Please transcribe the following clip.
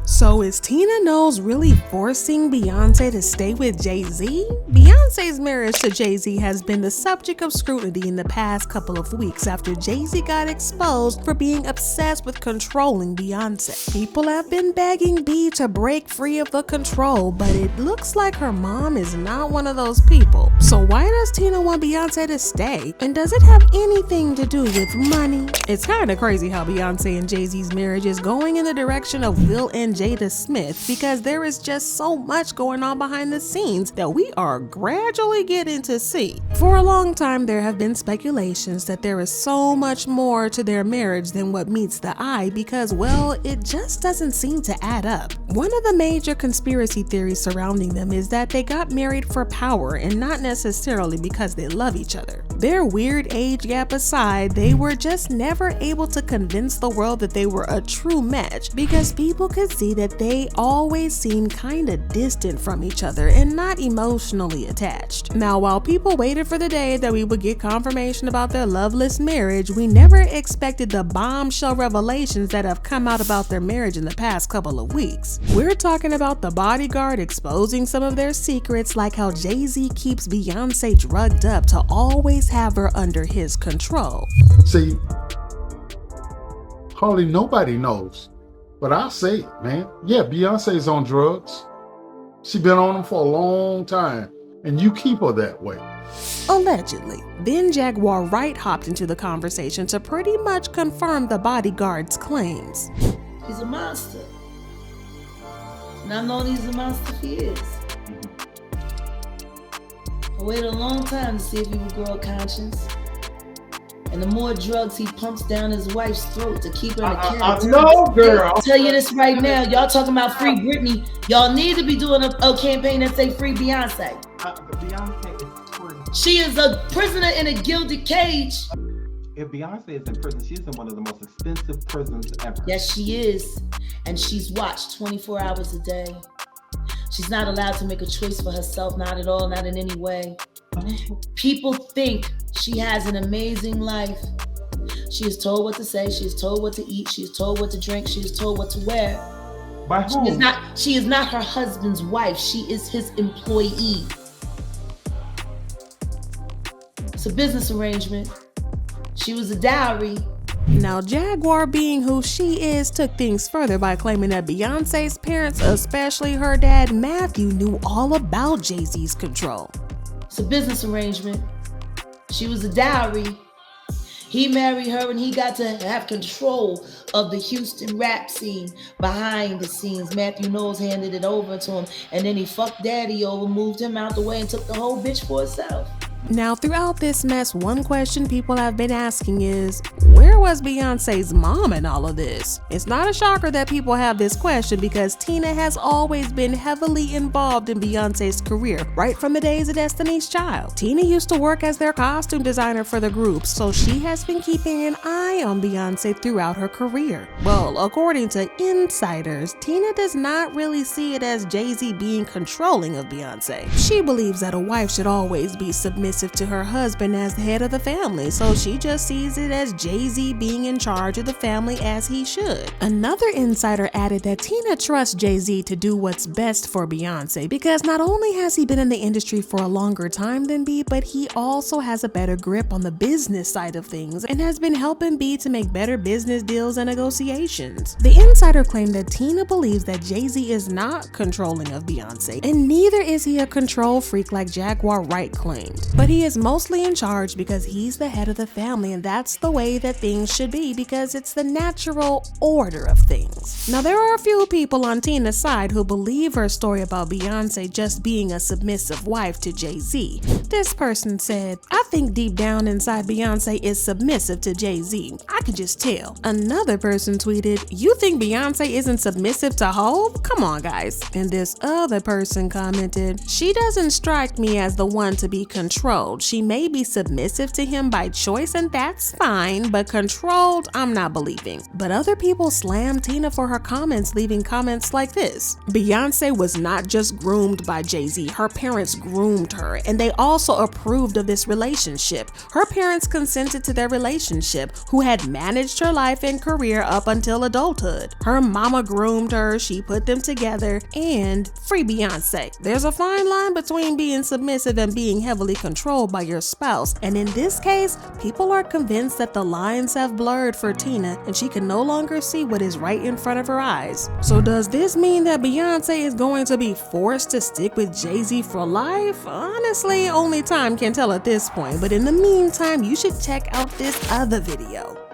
So is Tina Knowles really forcing Beyonce to stay with Jay-Z? Beyonce's marriage to Jay-Z has been the subject of scrutiny in the past couple of weeks after Jay-Z got exposed for being obsessed with controlling Beyonce. People have been begging Bey to break free of the control, but it looks like her mom is not one of those people. So why does Tina want Beyonce to stay? And does it have anything to do with money? It's kind of crazy how Beyonce and Jay-Z's marriage is going in the direction of Will and Jada Smith, because there is just so much going on behind the scenes that we are gradually getting to see. For a long time, there have been speculations that there is so much more to their marriage than what meets the eye because, well, it just doesn't seem to add up. One of the major conspiracy theories surrounding them is that they got married for power and not necessarily because they love each other. Their weird age gap aside, they were just never able to convince the world that they were a true match because people could see that they always seemed kinda distant from each other and not emotionally attached. Now, while people waited for the day that we would get confirmation about their loveless marriage, we never expected the bombshell revelations that have come out about their marriage in the past couple of weeks. We're talking about the bodyguard exposing some of their secrets, like how Jay-Z keeps Beyonce drugged up to always have her under his control. See, hardly nobody knows. But I'll say it, man. Yeah, Beyonce's on drugs. She been on them for a long time, and you keep her that way. Allegedly. Then Jaguar Wright hopped into the conversation to pretty much confirm the bodyguard's claims. He's a monster. And I've known he's a monster for years. I waited a long time to see if he would grow a conscience. And the more drugs he pumps down his wife's throat to keep her in a character. No, girl. I'll tell you this right now. Y'all talking about free Britney. Y'all need to be doing a campaign that say free Beyonce. Beyonce is free. She is a prisoner in a gilded cage. If Beyonce is in prison, she's in one of the most expensive prisons ever. Yes, she is. And she's watched 24 hours a day. She's not allowed to make a choice for herself, not at all, not in any way. People think she has an amazing life. She is told what to say, she is told what to eat, she is told what to drink, she is told what to wear. By whom? She is not her husband's wife, she is his employee. It's a business arrangement. She was a dowry. Now, Jaguar, being who she is, took things further by claiming that Beyonce's parents, especially her dad Matthew, knew all about Jay-Z's control. It's a business arrangement. She was a dowry. He married her and he got to have control of the Houston rap scene behind the scenes. Matthew Knowles handed it over to him, and then he fucked daddy over, moved him out the way, and took the whole bitch for herself. Now, throughout this mess, one question people have been asking is, where was Beyonce's mom in all of this? It's not a shocker that people have this question because Tina has always been heavily involved in Beyonce's career, right from the days of Destiny's Child. Tina used to work as their costume designer for the group, so she has been keeping an eye on Beyonce throughout her career. Well, according to insiders, Tina does not really see it as Jay-Z being controlling of Beyonce. She believes that a wife should always be submissive to her husband as the head of the family, so she just sees it as Jay-Z being in charge of the family as he should. Another insider added that Tina trusts Jay-Z to do what's best for Beyonce because not only has he been in the industry for a longer time than Bey, but he also has a better grip on the business side of things and has been helping Bey to make better business deals and negotiations. The insider claimed that Tina believes that Jay-Z is not controlling of Beyonce, and neither is he a control freak like Jaguar Wright claimed. But he is mostly in charge because he's the head of the family, and that's the way that things should be because it's the natural order of things. Now, there are a few people on Tina's side who believe her story about Beyonce just being a submissive wife to Jay-Z. This person said, "I think deep down inside Beyonce is submissive to Jay-Z. I can just tell." Another person tweeted, "You think Beyonce isn't submissive to Hov? Come on, guys." And this other person commented, "She doesn't strike me as the one to be controlled controlled. She may be submissive to him by choice, and that's fine, but controlled, I'm not believing. But other people slam Tina for her comments, leaving comments like this. Beyonce was not just groomed by Jay-Z, her parents groomed her, and they also approved of this relationship. Her parents consented to their relationship, who had managed her life and career up until adulthood. Her mama groomed her, she put them together, and free Beyonce. There's a fine line between being submissive and being heavily controlled by your spouse, and in this case, people are convinced that the lines have blurred for Tina and she can no longer see what is right in front of her eyes. So does this mean that Beyonce is going to be forced to stick with Jay-Z for life? Honestly, only time can tell at this point, but in the meantime, you should check out this other video.